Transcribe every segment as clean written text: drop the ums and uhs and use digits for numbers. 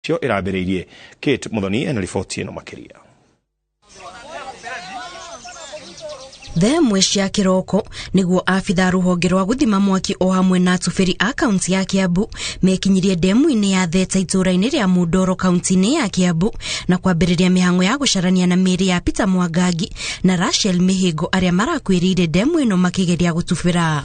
cio irabereirie. Kate Muthoni ena riboti ino makiria. Themwe cia kiroko niguo afitha ruhonge rwa guthima mwaki o hamwe na atubiri a kaunti ya Kiambu mekinyirie demu-ini ya Theta itũra-ini ria Mudoro kaunti-ini ya Kiambu na kwambiriria mihango ya gucarania na miri ya Peter Mwangangi na Rachel Mihigo aria marakwirire demu ino makigeria gutubira.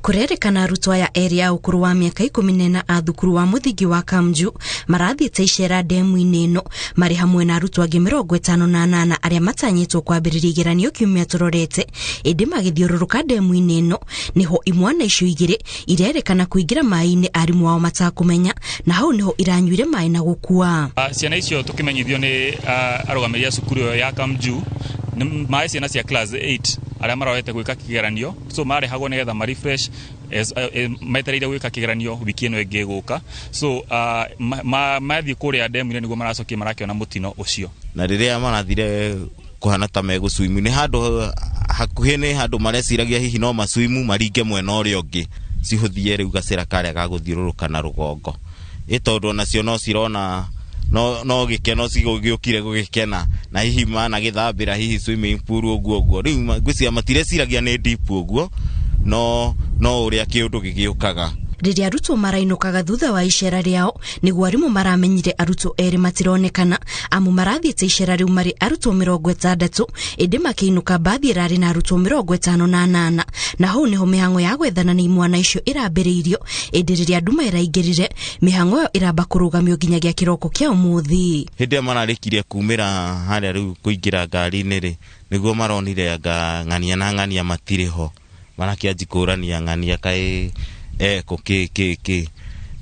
Kurerikana arutwo ya area ukuru wa miaka 14 a thukuru wa muthingi wa Kamju marathiite icera demu-ini ino mari hamwe na arutwo angi 58 aria matanyitwo kwambiriria igeranio kiumia turorete indi magithiururuka demu-ini ino niho imwana icio igiri irerikana kuingira mai-ini arimu wao matakumenya na hau niho iranyuire mai na gukua. Ciana icio tukimenyithio ni arugamiria cukuru ya Kamju mai ciana cia class 8 aria maroete gwika kigeranio so mari hago nigetha ma refresh metereire gwika kigeranio wiki ino ingi guka so mathi kuria demu niguo maracokia marakiona mutino ucio na riria marathire kuhana ta meguswimu ni handu hakuhi ni handu mareciragia hihi no maswimu maringe mwena uria ungi cihuthie riu gacira karia ga guthiururuka na rugongo itondu nacio no cirona no gikeno cigiukire gugikena na hihi mana githambira hihi swimming pool uguo riu ngwiciria matireciragia ni deep uguo no uria kiundu gigiukaga. Riria arutwo marainukaga thutha wa icera riao niguo arimu maramenyire arutwo eri matironekana amu marathiite icera riu mari arutwo 60 indi makiinuka bathi irari na arutwo 58 na hau niho mihango ya gwethana ni imwana icio irambiriirio indi riria nduma iraingirire mihango yo iramba kurugamio nginyagia kiroko kia umuthi. Hindi mararikirie kumira haria riu kuingira ngari-ini ri niguo maronire ng'ania na ng'ania matiriho marakianji kurania ng'ania kai eko ke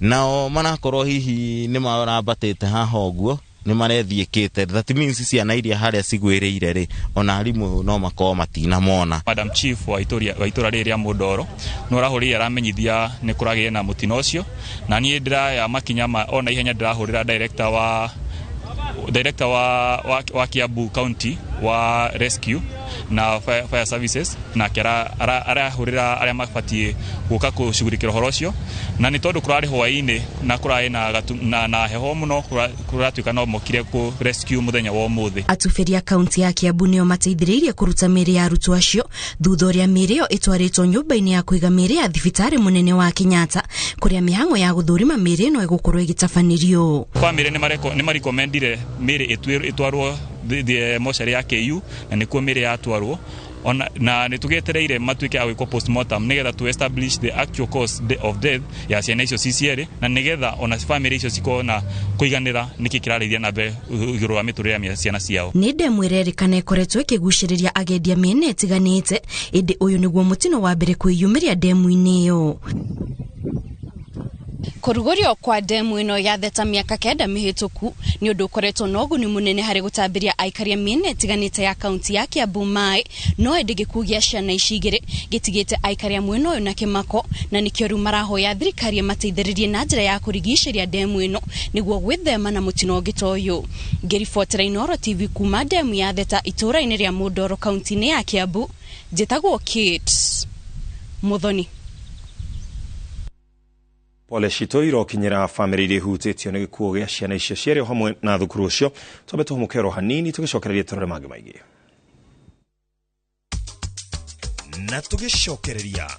nao manakorwo hihi ni marambatite haha uguo ni marethiikite that means ciana iria haria cigwiriire ri ona arimu no makoo matina mona. Madam Chief wa itura riria Mudoro no rahuri aramenyithia ni kuragie na mutino ucio na nie ndira ya makinya ona ihenya ndirahurira director wa Kiambu County wa Rescue na Fire Services na kera arahurira aria mabatie guka kushughulikira horo ucio na ni tondu kurari hwaini na kurai na heho muno kuratuika no mokire ku rescue muthenya wa umuthi. Atufiria kaunti ya Kiambu nio mateithiririe kuruta miri ya arutwo acio thutha uria miri yo itwaritwo nyumba-ini ya kuiga miri ya thibitari munene wa Kenyatta kuria mihango ya guthurima miri no igukorwo igitafanirio. Family ni marecommendire miri itwarwo the moshari ya KU na nikuo miri yatwarwo na nitugetereire matuike agwikwo postmortem nigetha to establish the actual cause of death ya ciana icio ciciere na nigetha ona family icio cikona kuiganira niki kirarithia na be iguru wa miturire ya ciana ciao. Ni demu irerikana ikoretwo ikiguciriria agendia miene itiganite indi uyu niguo mutino wa mbere kuiyumiria demu-ini yo. Kurugurio kwa demu ino ya Theta miaka 9 mihituku ni undu ukoretwo na uguni munene hari gutambiria aikaria miene tiganite ya kaunti ya Kiambu mai no indi gikugia ciana ici igiri gitigite aikaria mwena uyu na kimako na nikio riu marahoya thirikari mateithiririe na njira ya kurigiceria demu ino niguo gwithema na mutino ungito uyu. Ngiribotera Inooro TV kuma demu ya Theta itũra-ini ria Mudoro kaunti-ini ya Kiambu njitagwo Kate Muthoni. Pole cito irokinyira family iri hutitio ni gikuo gia ciana icio ciari hamwe na thukuru ucio tobe tuhumukero hanini tugicokereria turore mangi maingi na tugicokereria.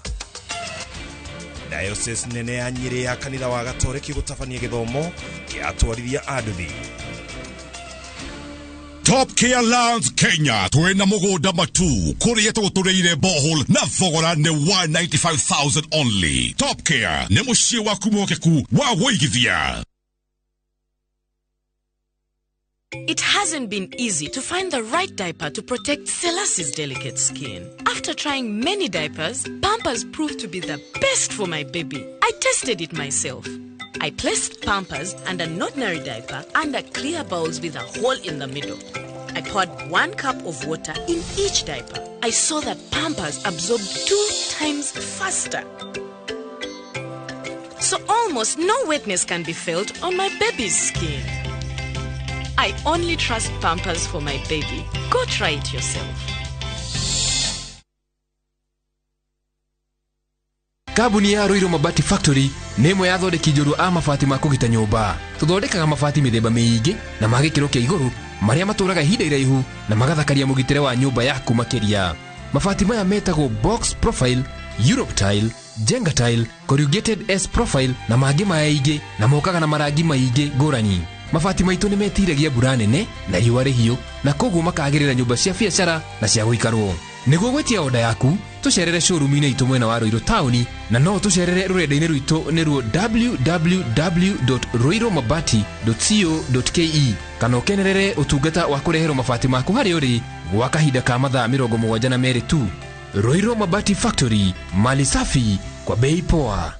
Diocese nene ya Nyeri ya kanitha wa Gatoreki gutafania githomo giatwarithia anduthi. Top Care Lands Kenya twena mugunda matu kuria tugutureire borehole na thogora ni 195,000 only. Top Care ni mucie waku mokeku wa woigithia. It hasn't been easy to find the right diaper to protect Celeste's delicate skin. After trying many diapers, Pampers proved to be the best for my baby. I tested it myself. I placed Pampers and an ordinary diaper under clear bowls with a hole in the middle. I poured 1 cup of water in each diaper. I saw that Pampers absorbed 2 times faster. So almost no wetness can be felt on my baby's skin. I only trust Pampers for my baby. Go try it yourself. Kambuni ya Roiro Mabati Factory nĩmwe ya thondeki njũru a mabati ma kũgita nyũmba. Tũthondekaga mabati mĩthemba mĩingĩ na ma gĩkĩro kĩa igũrũ marĩa matũraga ihinda iraihu na magathakaria mũgitĩre wa nyũmba yaku makĩria. Mabati maya metagwo box profile, Europe tile, Jenga tile, corrugated S profile na mangĩ maingĩ na mokaga na marangi maingĩ ngũrani. Mabati maitũ nĩ metiragia mbura nene na riũa rĩhiũ na koguo makagĩrĩra nyũmba cia biacara na cia gũikarwo. Nĩguo gwetia oda yaku, tũcerere showroom-inĩ itũ mwena wa Roiro Town na no tũcerere rũrenda-inĩ rwitũ nĩruo www.roiromabati.co.ke kana ũkenerere ũtungata wa kũreherwo mabati maku harĩ ũrĩ gwa kahinda ka mathaa 72 tu. Roiro Mabati Factory, mali safi kwa bei poa.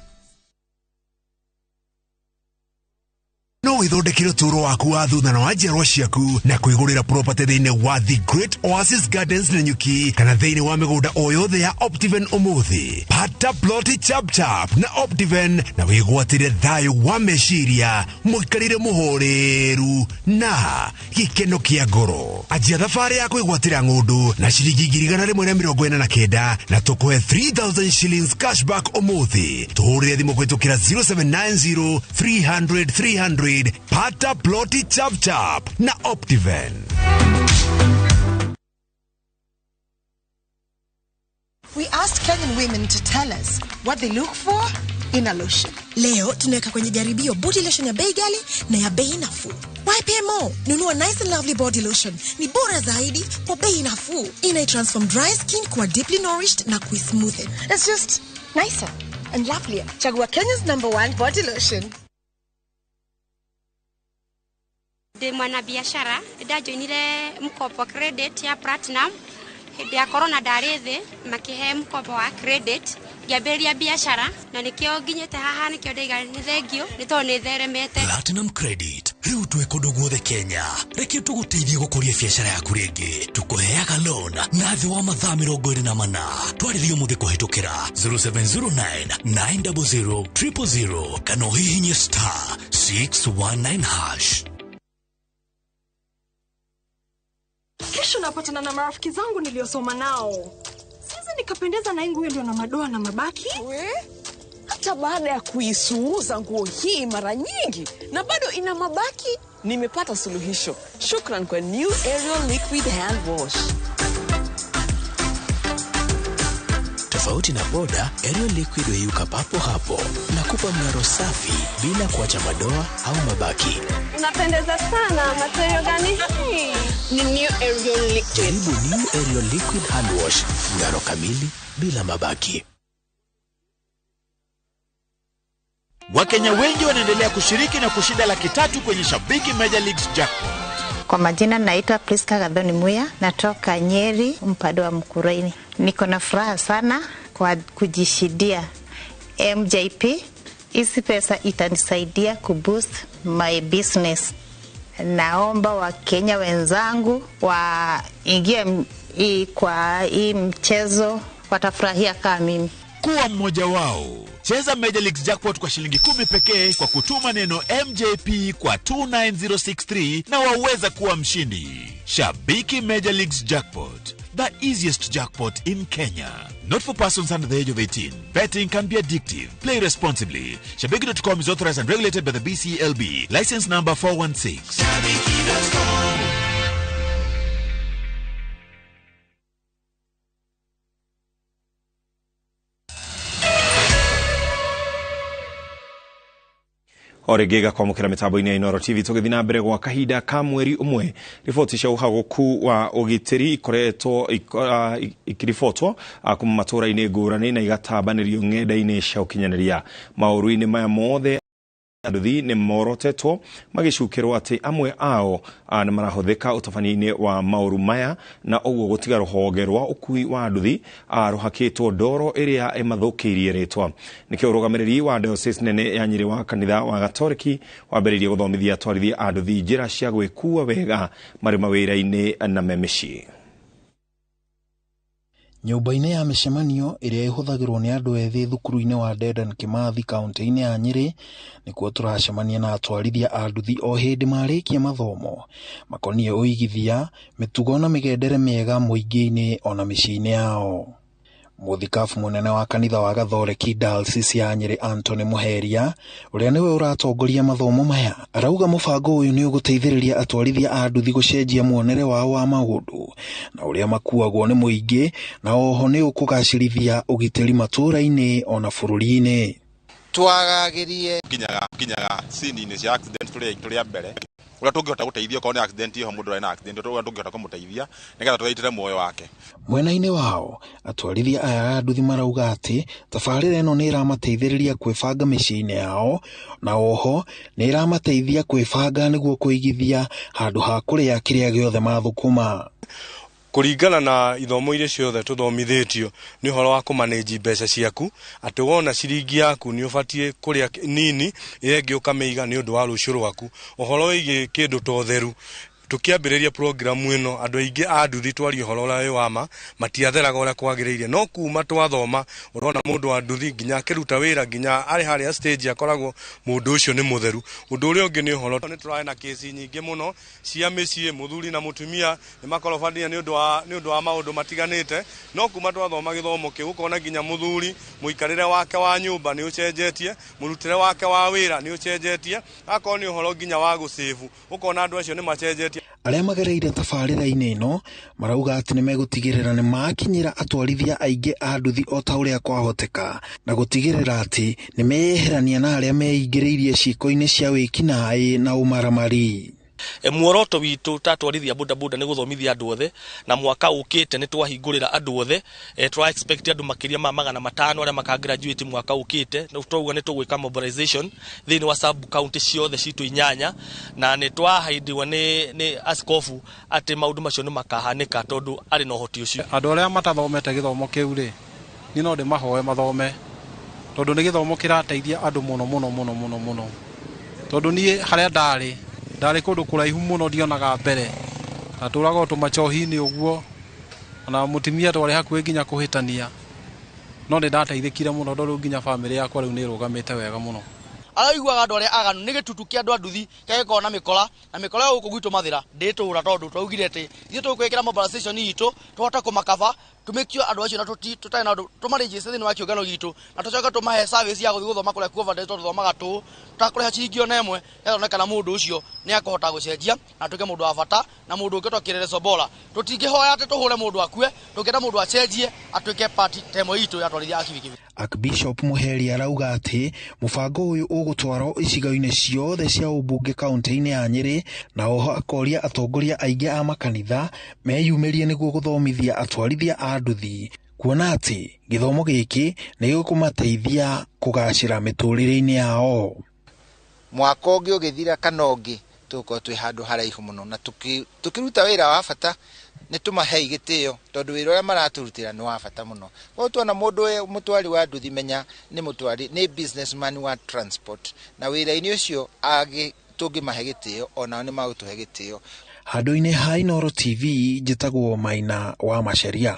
No ithondekere ũtũũro waku wa thutha na wa njiarwa ciaku na kwĩgũrĩra property thĩinĩ wa The Great Oasis Gardens Nanyuki kana thĩinĩ wa mĩgũnda o yothe ya Optiven ũmũthĩ. Pata ploti chap chap na Optiven na wĩgwatĩre thayũ wa meciria mũikarĩre mũhoreru na gĩkeno kĩa ngoro. Anjia thabarĩ ya kwĩgwatĩra ng'ũndũ na ciringi 149 na tũkũhe 3,000 shillings cashback ũmũthĩ. Tũhũrĩre thimũ kũhĩtũkĩra 0790 300 300. Pata ploti chap chap na Optiven. We asked Kenyan women to tell us what they look for in a lotion. Leo tunaweka kwenye jaribio body lotion ya bei ghali na ya bei nafuu. Why pay more? Nunua Nice and Lovely body lotion. Ni bora zaidi kwa bei nafuu. Inai-transform dry skin kuwa deeply nourished na kui-smoothen. It's just nicer and lovelier. Chagua Kenya's #1 body lotion. De mwana biashara ndajoinire mkopo credit ya platinum hĩndĩ ya corona ndarethi makihe mkopo wa credit ngĩambĩrĩria biashara na nikio nginyete haha nikio ndaiga nĩ thengio nĩ tondũ nĩ theremete. Platinum credit rĩu twĩ kũndũ guothe Kenya. Reke tũgũteithie gũkũria biashara yaku rĩngĩ. Tũkũheaga loan na thĩ wa mathaa 24. Twarĩrio mũthĩ kũhĩtũkĩra 0709 900 000 kana ũhihinye *619#. Kesho napatana na marafiki zangu niliosoma nao. Sasa nikapendeza na nguo ndio na madoa na mabaki. Hata baada ya kuisuuza nguo hii mara nyingi na bado ina mabaki, nimepata suluhisho. Shukran kwa New Ariel Liquid Hand Wash. Tofauti na Boda, Ariel Liquid huyuka papo hapo na kupa mng'aro safi bila kuacha madoa au mabaki. Unapendeza sana. Material gani hii? Ni New Ariel Liquid. Jaribu New Ariel Liquid Hand Wash, mng'aro kamili bila mabaki. Wakenya wengi wanaendelea kushiriki na kushinda $300,000 kwenye Shabiki Major Leagues Jackpot. Kwa majina naitwa Priska Gathoni Muya, natoka Nyeri, Mpado wa Mkuraini. Niko na furaha sana kwa kujishindia MJP. Hizi pesa itanisaidia kuboost my business. Naomba Wakenya wenzangu waingie kwa hii mchezo, watafurahia kama mimi. Kuwa mmoja wao. Cheza Major Leagues Jackpot kwa shilingi 10 pekee kwa kutuma neno MJP kwa 29063 na waweza kuwa mshindi. Shabiki Major Leagues Jackpot, the easiest jackpot in Kenya. Not for persons under the age of 18. Betting can be addictive. Play responsibly. Shabiki.com is authorized and regulated by the BCLB. License number 416. Shabiki.com. Oregega kwa mukira mitambo-inĩ ya Inooro TV tũgĩthiĩ na mbere gwa kahinda ka mweri ũmwe. Riboti cia ũhagũku wa ũgitĩri ikoretwo ikiribotwo kuma matũũra-inĩ ngũrani na igatambanĩrio ng'enda-inĩ cia ũkinyanĩria. Maũru-inĩ maya mothe anduthi nĩ morotetwo magĩcukĩrwo atĩ amwe ao nĩ marahũthĩka ũtabania-inĩ wa maũru maya na ũguo gũtiga rũhonge rwa ũkui wa anduthi rũhakĩtwo ndoro ĩrĩa ĩmathũkĩirie rĩtwa. Nĩkĩo ũrũgamĩrĩri wa diocese nene ya Nyĩrĩ wa kanitha wa Gatoreki wambĩrĩirie gũthomithia atwarithia a nduthi njĩra cia gwĩkua wega marĩ mawĩra-inĩ na me mĩciĩ. Nyũmba-inĩ ya mĩcemanio ĩrĩa ĩhũthagĩrwo nĩ andũ ethĩ thukuru-inĩ wa Dedan Kimathi kaunti-inĩ ya Nyĩrĩ nĩkuo tũracemania na atwarithia a nduthi o hĩndĩ marĩkia mathomo makoniĩ ũigithia, mĩtugo na mĩgendere mĩega mũingĩ-inĩ ona mĩciĩ-inĩ yao. Muthikabu munene wa kanitha wa Gathoreki Diocese ya Nyeri Anthony Muheria uria niwe uratongoria mathomo maya arauga mubango uyu ni uguteithiriria atwarithia a nduthi gucenjia muonere wao wa maundu na uria makuagwo ni muingi na oho ni ukugacirithia ugitiri matura-ini ona bururi-ini. Twagagirie kinyaga scene-ini cia accident turia mbere uria tungihota guteithia ko ni accident iho mundu ena accident uria tungihota kumuteithia nigetha tugaitire muoyo wake. Mwena-ini wao atwarithia aya a nduthi marauga ati tabarira ino ni iramateithiriria kwibanga micii-ini yao na oho ni iramateithia kwibanga niguo kuigithia handu ha kuria kiria giothe mathukuma. Kuringana na ithomo iria ciothe tuthomithitio ni uhoro wa kumanage mbeca ciaku ati wona ciringi yaku ni ubatie kuria nini yengi ukameiga ni undu wa rucio rwaku. Uhoro wigi kindu to theru tukiambiriria programu ino andu aingi a nduthi twari uhoro wa wama matiatheraga uria kwagiriire no kuma twathoma urona mundu wa nduthi nginya kiruta wira nginya ari haria stage akoragwo mundu ucio ni mutheru. Undu uria ungi ni uhoro ni turae na kesi nyingi muno cia micii muthuri na mutumia ni makorofania ni undu wa maundu matiganite no kuma twathoma githomo kiu ukona nginya muthuri muikarire wake wa nyumba ni ucenjetie murutire wake wa wira ni ucenjetie akoni ni uhoro nginya wa gusevu ukona andu acio ni macenjetie. Aria magereire tabarira-ini ino marauga ati ni megutigirira ni makinyira atwarithia aingi a nduthi o ta uria kwahoteka na gutigirira ati ni meyeherania na aria meingiriirie ciiko-ini cia wikinai na umaramari. Muoroto witu tatwarithia boda ni guthomithia andu othe na mwaka ukite ni twahingurira andu othe twa expect andu makiria ma 500 aria makagraduate mwaka ukite na twauga ni tugwika mobilization thini wa sub county ciothe citu 8 na ni twahaidwa ni askofu ati maundu macio ni makahanika tondu ari no hoti ucio. Andu aria matathomete githomo kiu ri ni no ndimahoe mathome tondu ni githomo kirateithia andu muno tondu ni haria ndari kundu kuraihu muno ndionaga mbere na turaga tumachohi-ini uguo na mutimia twari hakuhi nginya kuhitania no ni ndateithikire muno tondu nginya family yakwa riu ni rugamite wega muno. Araiguaga andu aria aganu ni gitutu kia andu a nduthi kegekona mikora na mikora guku gwitu mathira nditura tondu twaugire ati ithu tukwikira mobilization itu tuhota kumakava tumekio andu acio na tutai na andu tumaregister thini wa kiungano gitu na tucoka tumahe service ya guthoma kuria kuoverdate tuthomaga tu tutakureha ciringi ona imwe yonekana mundu ucio ni akohota gucenjia na tuke mundu wa bata na mundu ungi twakirere sobola tutingihoya ati tuhure mundu akue tukenda mundu acenjie atuike party temo itu ya twarithia akivikivi. Archbishop Muheria arauga ati mubango uyu ugutwarwo icigo-ini ciothe cia ubunge kaunti-ini ya Nyeri na oho akoria atongoria aingi a makanitha meyumirie niguo guthomithia atwarithia a nduthi kuona ati githomo giki ni gikumateithia kugacira miturire-ini yao. Mwaka ungi ugithira kana ungi tuko twi handu haraihu muno na tukiruta wira wa bata ni tumahe igitio tondu wira uria maraturutira ni wa bata muno. Ko tuona mundu mutwari wa nduthi menya ni mutwari ni businessman wa transport na wira-ini ucio agi tungimahe gitio ona ni magutuhe gitio. Handu-ini ha Inooro TV njitagwo Maina wa Macharia.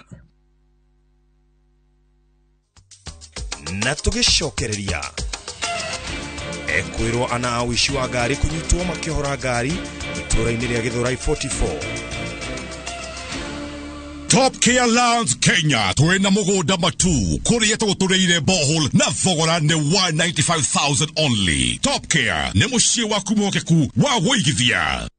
Na tugicokereria ekwirwo ana wishi wa ngari kunyitwo makihora ngari itura-ini ria Githurai 44. Top Care Lands Kenya twena mugunda matu kuria tugutureire borehole na thogora ni 195,000 only. Top Care ni mucii waku mwokeku wa woigithia.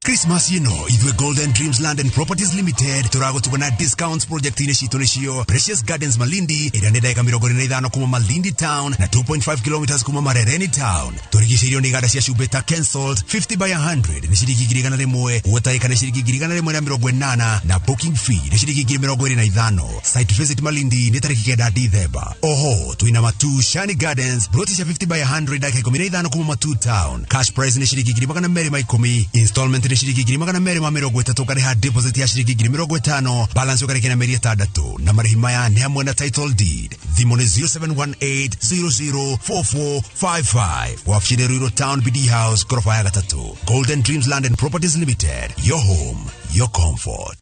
Christmas ithwe Golden Dreams Land and Properties Limited turago tugona discounts project ine cito nicio Precious Gardens Malindi ira ni daika 25 kuma Malindi Town na 2.5 kilometers kuma Marereni Town. Turigicirio ni gada cia Shubeta cancelled 50 by 100 ni ciringi 1,000 gutaika ni ciringi 1,080 na booking fee ni ciringi 25. Site visit Malindi ni tariki 9 Dithemba. Oho tuina Matu Shani Gardens broti cia 50 by 100 daika 15 kuma Matu Town. Cash price ni ciringi 210. Installment shiringi 230 kariha deposit ya shiringi 50, balance ukarekena meri 6 na marihi maya ni hamwe na title deed. Thimo ni 0718004455 wafshire Ruiru Town BD House ghorofa ya 3. Golden Dreams Land and Properties Limited, your home, your comfort.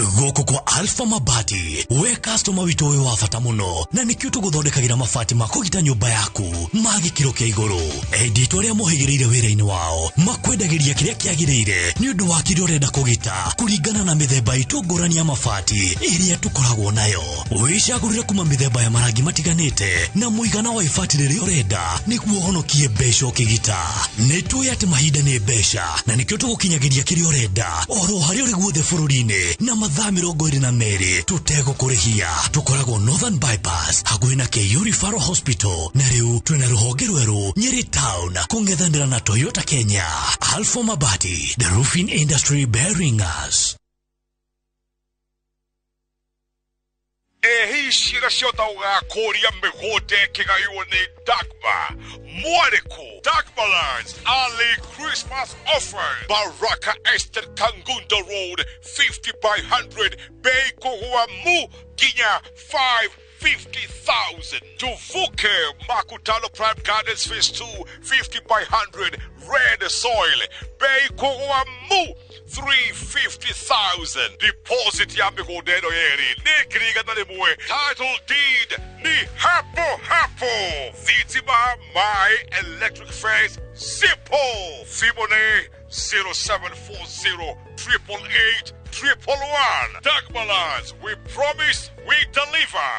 Goko kwa Alpha Mabati, we customer wito we wafata muno, na nikio tuguthondekagira mabati makugita nyumba yaku, magikiro kia iguru. Editor ya mohigirire wira-ini wao, makwendagiria kiria kiagirire, ni undu wa kiria urenda kugita, kuringana na mithemba itungurani ya mabati, iria tukoragwo nayo. Wicagurire kuma mithemba ya marangi matiganite, na muigana wa ibati riria urenda, niguo uhonokie mbeca ukigita. Nitui ati mahinda ni mbeca, na nikio tugukinyagiria kiria urenda, oro haria uri guothe bururi-ini, na mathaa 22 tutego kurihia. Tukoragwo Northern Bypass hakuhi na Keyo Referral Hospital, na riu twina ruhonge rweru Nyeri Town kungethanira na Toyota Kenya. Alpha Mabati, the roofing industry bearing us. Ehishira shota ugakoria migode kigaiwo ni Dagba. Mwareko Dagba Lands early Christmas offer. Baraka Estate Kangundo Road 50 by 100 Bay Kohoa Mu Ginya 550,000. Tuvuke Makutano Prime Gardens Phase 2 50 by 100 Red Soil Bay Kohoa Mu 350,000. Deposit ya migodeno yeri nikiriga na limwe. Title deed ni hapo hapo. Vitima My Electric Face Simple. Fimone 0740 888 111. Dagmalans, we promise we deliver.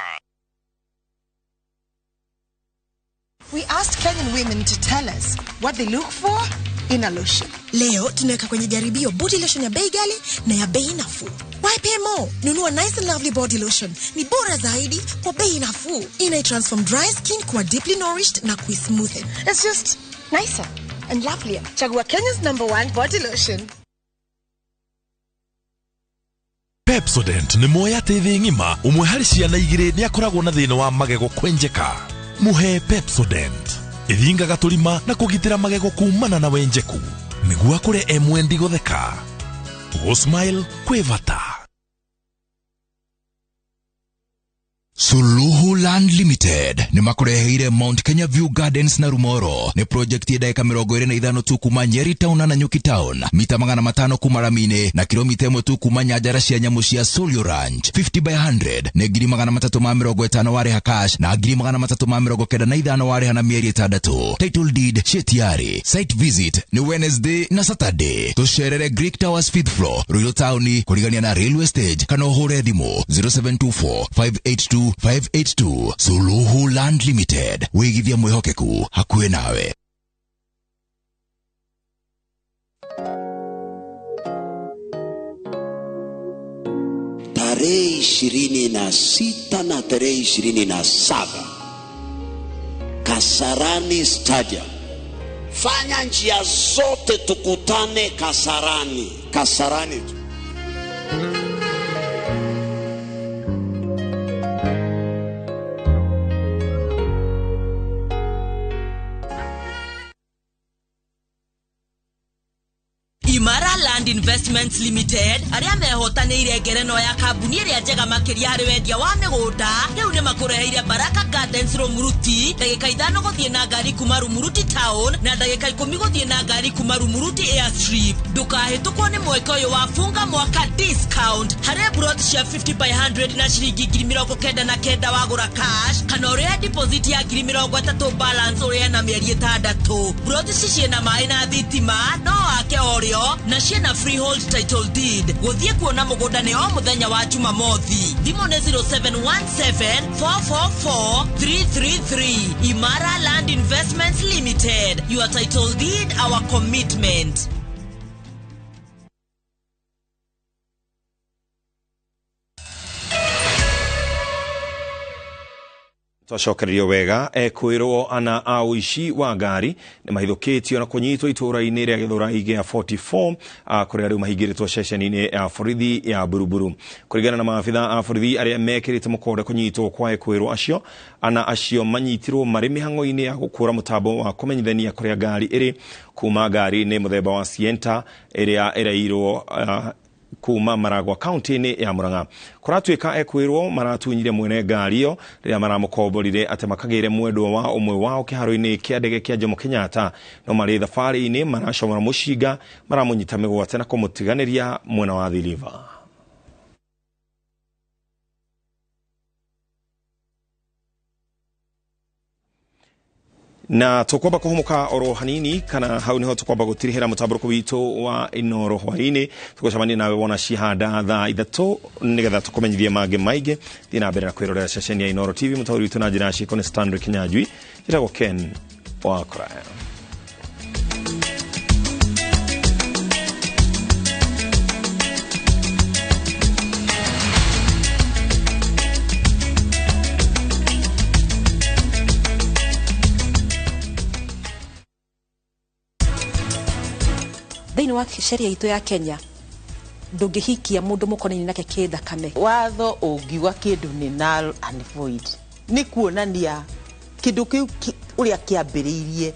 We asked Kenyan women to tell us what they look for in a lotion. Leo tunaweka kwenye jaribio body lotion ya bei ghali na ya bei nafuu. Why pay more? Nunua Nice and Lovely body lotion. Ni bora zaidi kwa bei nafuu. Inai-transform dry skin kuwa deeply nourished na kui-smoothen. It's just nicer and lovelier. Chagua Kenya's #1 body lotion. Pepsodent ni moya tethi ngima umwe hari ciana igiri ni akoragwo na thina wa magego kwenjeka. Muhe Pepsodent ithinga gaturima na kugitira magego kumana na wenjeku niguo akure emwendi gotheka. Go smile kwevata. Suluhu Land Limited ni makureheire Mount Kenya View Gardens na Rumoro. Ni project ya dakika 25 tu kuma Nyeri Town na Nyuki Town, mita 500 kuma Ramine na kilomita 1 tu kuma Nyajara cia nyamu cia Solio Ranch. 50 by 100 ne 350 wari hakash na 395 wari hana mieri 3. Title deed shetiari. Site visit ni Wednesday na Saturday. Tusherere Greek Towers 5th floor, Royal Town kuligania na railway stage. Kano hore dimo 0724 582 582. Suluhu Land Limited, wigithia mwihokeku hakuhe nawe. Tarehe 26 na tarehe 27 Kasarani Stadium. Fanya njia zote tukutane Kasarani tu. Imara Land Investments Limited aria mehotanĩire ngerenwa ya kambuni ĩrĩa njega makĩria harĩ wendia wa mĩgũnda rĩu nĩ makũreheire Baraka Gardens Rumuruti ndagĩka 5 gũthiĩ na ngari kuma Rumuruti Town na ndagĩka 10 gũthiĩ na ngari kuma Rumuruti Airstrip. Ndũkahĩtũkwo nĩ mweke ũyũ wa funga mwaka discount harĩ plot cia 50 by 100 na ciringi 99 wagũra cash kana ũrĩa deposit ya 30 balance ũrĩa na mĩeri 6. Plot ici na maĩ na thitima no ake orĩo na ciena freehold title deed. Guthie kuona mugunda ni o muthenya wa Jumamothi. Thimo ni 0717 444 333. Imara Land Investments Limited. Your title deed, our commitment. Twacokererio wega kwirwo ana auici wa ngari ni mahithukitio na kunyitwo itura-ini ria Githurai gia 44 kuria riu mahingiritwo ceceni-ini ya borithi ya Buruburu. Kuringana na maafitha a borithi aria mekirite mukore kunyitwo kwa kwirwo acio, ana acio manyitirwo mari mihango-ini ya gukura mutambo wa kumenyithania kuria ngari iri kuma ngari ni muthemba wa Sienta iria irairwo kuma Maragwa county-ini ya Murang'a. Kuratuika ekwirwo maratunyire mwene ngari yo riria maramukomborire ate makagire mwendwa wa umwe wao kiharo-ini kia ndege kia Jomo Kenyatta, no mari thafari-ini maracomora mushinga maramunyita migwate na kumutiganiria mwena wa Thiliva. na tukwamba kuhumuka oro hanini kana hau niho tukwamba gutirihira mutamburuko witu wa inoro hwaini tugucamania nawe wona cihanda thaa ithatu nigetha tukumenyithie mange maige thina mbere na kwirorera ceceni ya Inoro TV. Mutauri witu na njira ciko ni Stanley Kinyajui njitagwo Ken wa Kuraya. Thĩinĩ wa sheria itu ya Kenya ndũngĩhikia mũndũ mũkonani nake kĩthakame. Watho ũngiuga kĩndũ nĩ null and void nĩ kuonania kĩndũ kĩu ũrĩa kĩambĩrĩirie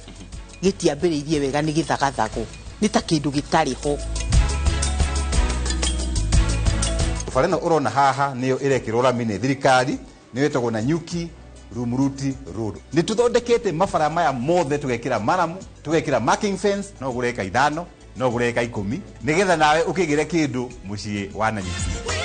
gĩtiambĩrĩirie wega nĩ gĩthagathagwo nĩ ta kĩndũ gĩtarĩ ho. Fareno urona haha niyo irekirwo rami nĩ thirikari nĩ wetagwo na Nyuki Rumuruti Road. Nĩ tuthondekete mabara maya mothe tugekira maramu tugekira marking fence no gureka ithano no gureka 10 nigetha nawe ukigire kindu mucii wa Nanyuki.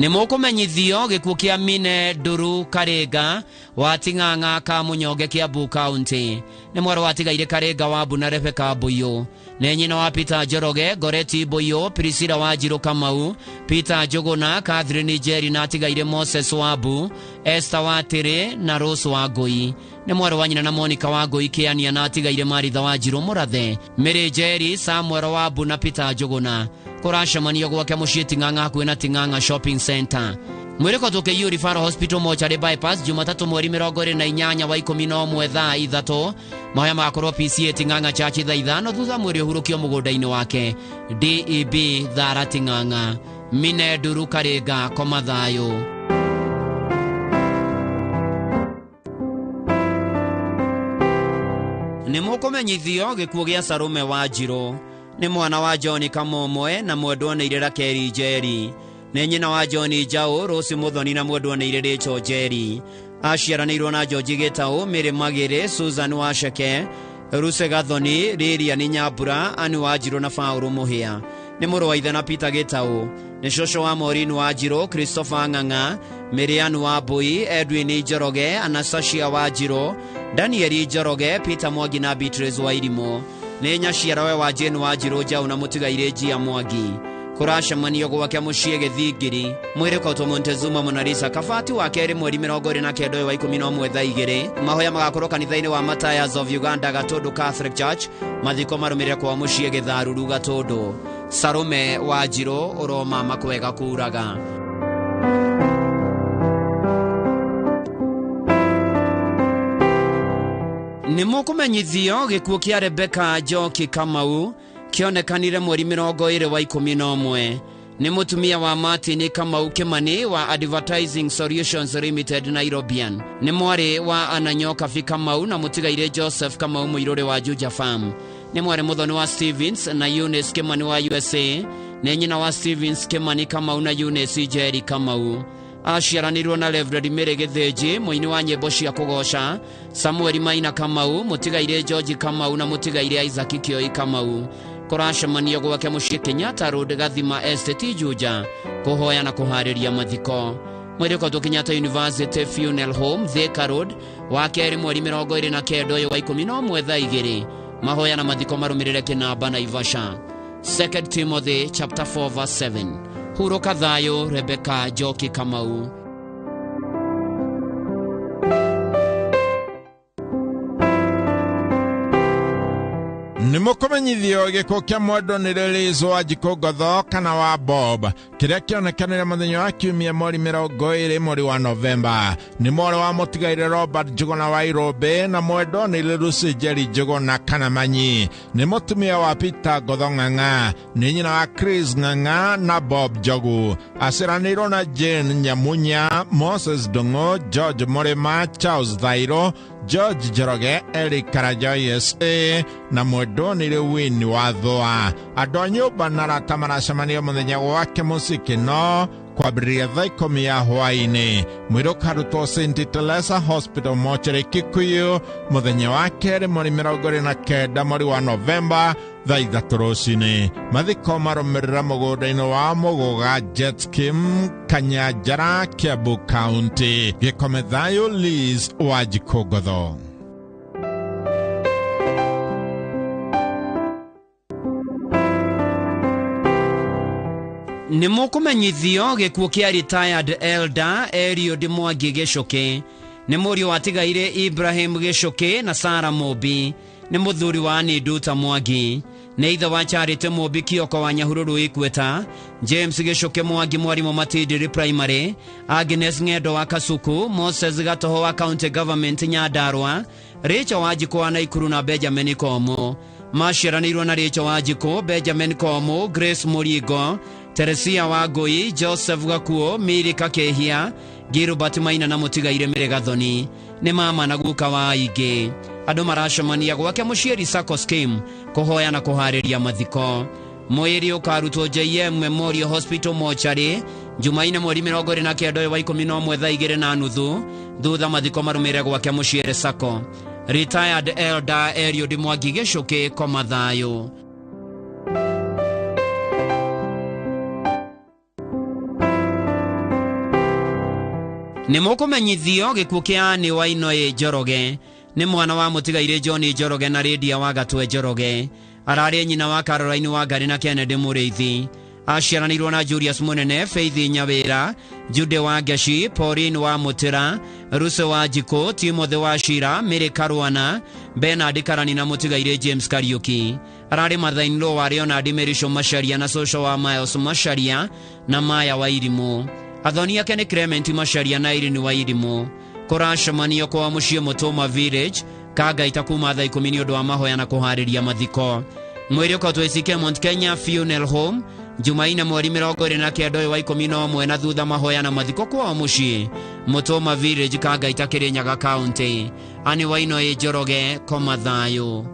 Nĩ mũkũmenyithio gĩkuũ kĩa Mine Nduru Karĩnga wa Ting'ang'a ka Mũnyonge Kiambu County. Nĩ mwarĩ watigaire Karĩnga wa Mbuna Rebeka Mbũyũ. Nĩ nyina wa Peter Njoroge, Goreti Mbũyũ, Priscilla Wanjirũ Kamau, Peter Njũgũna, Catherine Njeri na atigaire Moses Wambu, Esther Watĩrĩ na Rose Wangũi. Nĩ mwarĩ wa nyina na Monica Wangũi Kĩania na atigaire Maritha Wanjirũ Mũrathe, Mary Njeri, Samuel Wambu na Peter Njũgũna. Kũracemanio gwake mũciĩ Ting'ang'a hakuhĩ na Ting'ang'a Shopping Center. Mwĩrĩko tũkĩiyũ Referral Hospital Mochari Bypass Jumatatu mweri 28 wa 11 thaa 3. Mahoya magakorwo PCA Ting'ang'a Church thaa 5 thutha mwĩrĩ ũhurũkio mũgũnda-inĩ wake. DEB Thara Ting'ang'a. Mine Nduru Karĩnga koma thayũ. Nĩ mũkũmenyithio gĩkuũ gĩa Sarume Wanjirũ. Nĩ mwana wa John Kamomwe na mwendwa nĩ Irera Keri Njeri. Nĩ nyina wa John Njaũ, Rose Muthoni na mwendwa nĩ Irera Njeri. Aciaranĩirwo na George Gĩtaũ, Mĩrĩ Magĩrĩ, Susan Waceke, Ruse Gathoni, Lilian Nyambura, Ani Wanjirũ na Paul Mũhĩa. Nĩ mũrũ wa ithe na Peter Gĩtaũ. Nĩ cũcũ wa Maureen Wanjirũ, Christopher Ng'ang'a, Miriam Wambui, Edwin Njoroge, Anastasia Wanjirũ, Daniel Njoroge, Peter Mwangi na Beatrice Wairimũ. Nĩ nyaciarawe wa Jane Wanjirũ Njaũ na mũtigaire Njia Mwangi. Kũracemanio gwake mũciĩ Gĩthingiri. Mwĩrĩko to Montezuma Mona Lisa Kabati wa kerĩ mweri 29 wa 11 thaa 2. Mahoya magakorwo kanitha-inĩ wa Matayas of Uganda Gatũndũ Catholic Church. Mathiko marũmĩrĩre kwa mũciĩ Gĩtharuru Gatũndũ. Sarume Wanjirũ ũroma makwega kuraga. Nĩ mũkũmenyithio gĩkuũ kĩa Rebeka Njoki Kamau kĩonekanire mweri 20 wa 11. Nĩ mũtumia wa Martin Kamau Kimani wa Advertising Solutions Limited Nairobian. Nĩ mwarĩ wa Ananyoka Kamau na mũtigaire Joseph Kamau Mũirũrĩ wa Juja Farm. Nĩ mwarĩ mũthoni wa Stevens na Eunice Kimani wa USA. Nĩ nyina wa Stevens Kimani Kamau na Eunice Njeri Kamau. Aciaranĩirwo na Reverend Mĩrĩ Gĩthĩnji, mũini wa nyĩmbo cia kũgoca, Samuel Maina Kamau, mũtigaire George Kamau na mũtigaire Isaac Kioi Kamau. Kũracemanio gwake mũciĩ Kenyatta Road Gathima Estate Juja kũhoya na kũharĩria mathiko. Mwĩrĩko to Kenyatta University Funeral Home Thika Road wa kerĩ mweri 29 wa 11 thaa 2. Mahoya na mathiko marũmĩrĩre Kĩnamba Naivasha. 2 Timothy chapter 4 verse 7. Huroka thayũ Rebeka Njoki Kamau. Nĩ mũkũmenyithio gĩkuũ kĩa mwendwa nĩ Liliz Wanjikũ Ngotho kana wa Bob kĩrĩa kĩonekanire mũthenya wa kiumia mweri 20 mweri wa Novemba. Nĩ mwarĩ wa mũtigaire Robert Njũgũna wa Nairobi na mwendwa nĩ Lucy Njeri Njũgũna kana Manyi. Nĩ mũtumia wa Peter Ngotho Ng'ang'a. Nĩ nyina wa Chris Ng'ang'a na Bob Njogu. Aciaranĩirwo na Jane Nyamunya, Moses Ndung'u, George Mũrĩma, Charles Thairũ, George Njoroge, Eric Karajoy SA na mwendwa nĩ Wini wa Thũa. Andũ a nyũmba na arata maracemania mũthenya gwake mũciĩ Kĩno kwambĩrĩria thaa 10 ya hwaĩ-inĩ. Mwĩrĩ ũkarutwo St. Teresa Hospital Mochari Kikuyu mũthenya wa kerĩ mweri 29 mweri wa Novemba thaa ithatũ rũcinĩ. Mathiko marũmĩrĩra mũgũnda-inĩ wa Mũgũga Jetskim, Kanyanjara, Kiambu County. Gĩkome thayũ Liz Wanjikũ Ngotho. Nĩ mũkũmenyithio gĩkuũ kĩa retired elder Eliud Mwangi Gĩcũkĩ nĩ mũriũ watigaire Ibrahim Gĩcũkĩ na Sarah Mũmbi nĩ mũthuri wa Nduta Mwangi nĩ ithe wa Charity Mũmbi Kioko wa Nyahururu Ikweta, James Gĩcũkĩ Mwangi mwarimũ Matindiri Primary, Agnes Ng'endo wa Kasuku, Moses Gatoho wa County Government Nyandarua, Rachel Wanjikũ wa Naikuru na Benjamin Komo. Maciaranĩirwo na Rachel Wanjikũ, Benjamin Komo, Grace Mũringo, Teresia Wangui, Joseph Gakuo, Miri Kakehia, Gilbert Maina na mũtigaire Mĩrĩgathoni. Nĩ mama na guka wa aingĩ. Andũ maracemania gwake mũciĩ Sacco Scheme kũhoya na kũharĩria mathiko. Mwĩrĩ ũkarutwo JM Memorial Hospital Mortuary Jumaine mweri 29 wa 11 thaa 2:30 thutha mathiko marũmĩrĩre gwake mũciĩ Sacco. Retired elder Eliud Mwangi Gĩcũkĩ koma thayũ. Nĩ mũkũmenyithio gĩkuũ kĩa Anĩ Wainaĩ Njoroge nĩ mwana wa mũtigaire John Njoroge na Lydia wa Gatwe Njoroge. Ararĩ nyina wa Caroline Wangari na Kennedy Mũrĩithi. Aciaranĩirwo na Julius Mũnene, Faith Nyawĩra, Jude wa Ngeci, Pauline wa Mũtĩra, Ruse wa Njikũ, Timothy wa Shira, Mary Karwana, Bernard Karani na mũtigaire James Kariuki. Ararĩ mother-in-law wa Leonard Merisho Macharia na Social wa Miles Macharia na Maya wa Irimũ. Athoni ake nĩ Clement Macharia na Irene wa Irimũ. Kũracemanio kwa mũciĩ Mũtũma Village, Kangaita kuma thaa 10 nĩ ũndũ wa mahoya na kũharĩria mathiko. Mwĩrĩ ũkotwo ĩcike Mount Kenya Funeral Home Jumaine mweri 29 wa 11 na thutha mahoya na mathiko kwa mũciĩ Mũtũma Village, Kangaita, Kirinyaga County. Anĩ Wainaĩ Njoroge koma thayũ.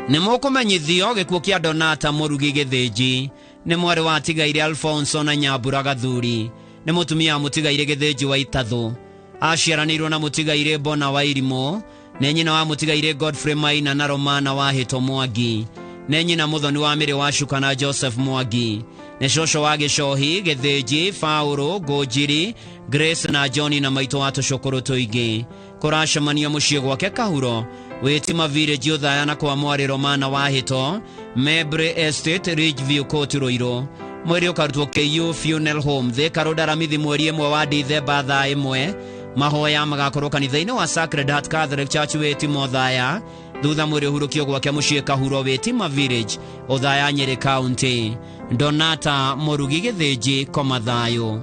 Nĩ mũkũmenyithio gĩkuũ kĩa Donata Mũrugi Gĩthĩnji nĩ mwarĩ wa tigaire Alfonso na Nyambura Gathuri nĩ mũtumia mũtigaire Gĩthĩnji wa Itathũ. Aciaranĩirwo na mũtigaire Bona wa Irimũ, nĩ nyina wa mũtigaire Godfrey Maina na Romana wa Hĩto Mwangi, nĩ nyina mũthoni wa Mĩrĩ wa Cuka na Joseph Mwangi, nĩ cũcũ wa Gĩcohi Gĩthĩnji, Faũrũ Ngũnjiri, Grace na John na maitũ wa tũcũkũrũ tũingĩ. Kũracemanio mũciĩ gwake Kahuro Wĩtima Village ũthaya na kwa mwarĩ Romana wa Hĩto, Mebre Estate, Ridgeview Court Ruiru. Mwĩrĩ ũkarutwo KU Funeral Home Thika Road Aramithi mweri 1 wa Dithemba thaa 1. Mahoya magakorwo kanitha-inĩ wa Sacred Heart Catholic Church Wĩtima ũthaya thutha mwĩrĩ ũhurũkio gwake mũciĩ Kahuro Wĩtima Village ũthaya Nyeri County. Donata Mũrugi Gĩthĩnji koma thayũ.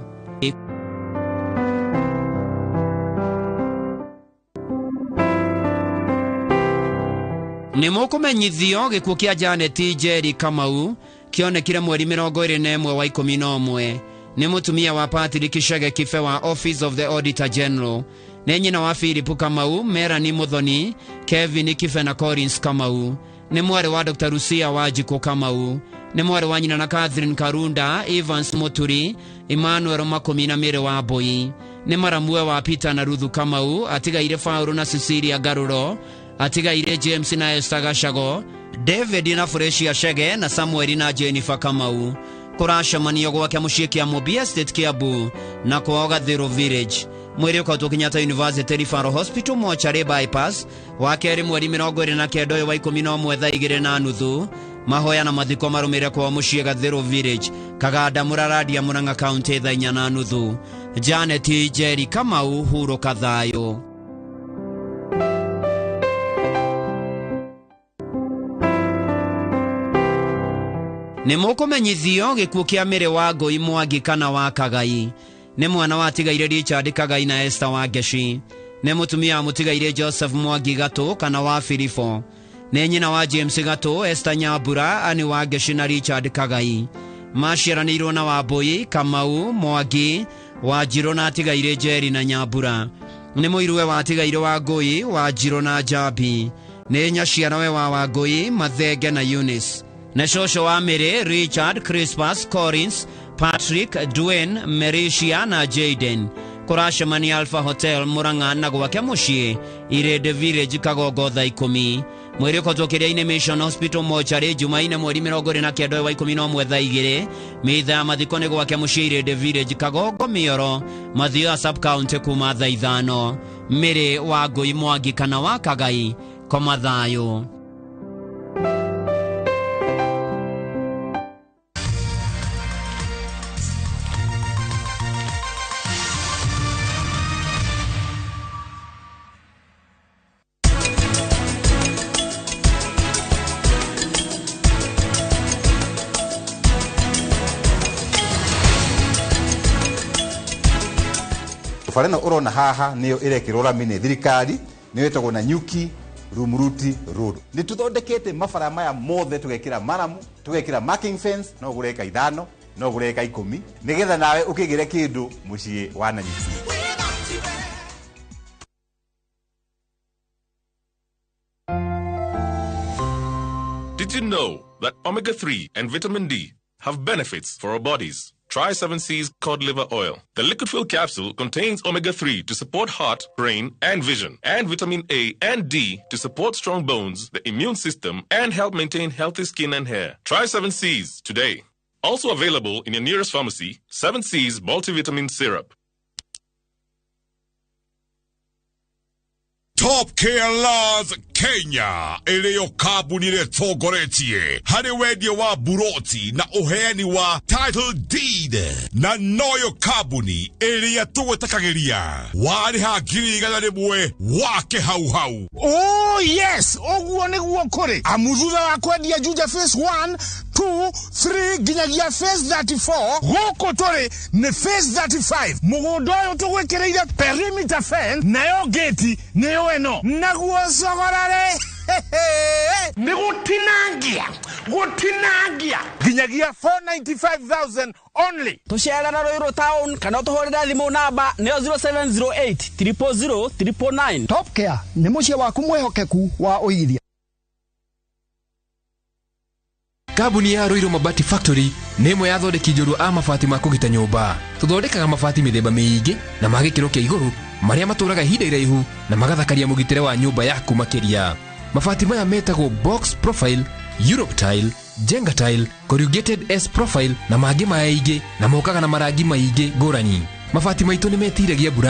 Nĩ mũkũmenyithio gĩkuũ kĩa Janet Njeri Kamau kĩonekire mweri 21 wa 11. Nĩ mũtumia wa Patrick Chege Kibe wa Office of the Auditor General. Nĩ nyina wa Philip Kamau, Melanie Muthoni, Kevin Kibe na Collins Kamau. Nĩ mwarĩ wa Dr. Lucia Wanjikũ Kamau. Nĩ mwarĩ wa nyina na Catherine Karunda, Evans Muturi, Emmanuel Makumi na Mĩrĩ wa Mbũi. Nĩ maramue wa Peter na Ruthu Kamau, atigaire Faũrũ na Cecilia Garũro, atigaire James na Esther Gacago, David na Frecia Chege na Samuel na Jennifer Kamau. Kũracemanio gwake mũciĩ Kĩamũmbi Estate Kiambu na kwao Gathĩrũ Village. Mwĩrĩ ũkotwo Kenyatta University Referral Hospital Mortuary Bypass wa kerĩ mweri 29 wa 11 thaa 2:30. Mahoya na mathiko marũmĩrĩre kwao mũciĩ Gathĩrũ Village, Kaganda Mũraradia Murang'a County thaa 4:30. Janet Njeri Kamau hurũka thayũ. Nĩ mũkũmenyithio gĩkuũ kĩa Mĩrĩ wa Ngũi Mwangi kana wa Kagai. Nĩ mwana wa tigaire Richard Kagai na Esther wa Ngeci. Nĩ mũtumia wa mũtigaire Joseph Mwangi Gatũ kana wa Filifo. Nĩ nyina wa James Gatũ, Esther Nyambura, Ani wa Ngeci na Richard Kagai. Maciaranĩirwo na Wambũi, Kamau, Mwangi, Wanjirũ na tigaire Njeri na Nyambura. Nĩ mũirũwe wa tigaire wa Ngũi, Wanjirũ na Njambi. Nĩ nyaciarawe wa Wangũi, Mathenge na Eunice. Nĩ cũcũ wa Mĩrĩ, Richard, Crispus, Collins, Patrick, Dwayne, Mericia na Jaden. kuracemania Alpha Hotel Murang'a na gwake mucii Irede Village Kagogo thaa 10. Mwiri ukotokeria-ini Mission Hospital Mochari Jumaine mweri 29 wa 11 thaa 2. Mitha ya mathiko ni gwake mucii Irede Village Kagogo Mioro mathio ya sub county kuma thaa 5. Miri wa Ngui Mwangi kana wa Kagai koma thayo. Farena urona haha niyo irekirwo ramine thirikari niyo itagwo na Nyuki Rumuruti Road. Ni tuthondekete mabara maya mothe tugekira maramu, tugekira marking fence, no gureka 5, no gureka 10, nigetha nawe ukigire kindu mucii wa Nanyuki. Did you know that omega-3 and vitamin D have benefits for our bodies? Try 7C's cod liver oil. The liquid fill capsule contains omega-3 to support heart, brain, and vision, and vitamin A and D to support strong bones, the immune system, and help maintain healthy skin and hair. Try 7C's today. Also available in your nearest pharmacy, 7C's multivitamin syrup. Top Care Laws Kenya iliyo kabuni letongoretie hari wedio wa buroti na uheani wa title deed na noyo kabuni iliya tuwetakagiria wari hagiri gana rimwe wake hau. Oh yes, oguo niguo kuri amudhudha wa kwendia Juja phase 1 2 3 ginyagia phase 34 goko tore ne phase 35 mugondo yo tugwekereire perimeter fence nayo gate nayo eno naguo sogorare ni gutinangia ginyagia 495,000 only. Tushera na Roiro Town kana tuhorera thimu namba neo 0708 000 999. Top Care ni mucie waku mwehokeku wa uigithia. Kabuni ya Roiro Mabati Factory nĩ ĩmwe ya thondeki njũru a mabati ma kũgita nyũmba. Tũthondekaga mabati mĩthemba mĩingĩ na ma gĩkĩro kĩa igũrũ marĩa matũraga ihinda iraihu na magathakaria mũgitĩre wa nyũmba yaku makĩria. Mabati maya metagwo box profile, Europe tile, Jenga tile, corrugated S profile na mangĩ maingĩ na mokaga na marangi maingĩ ngũrani. Mabati maitũ nĩ metiragia mbura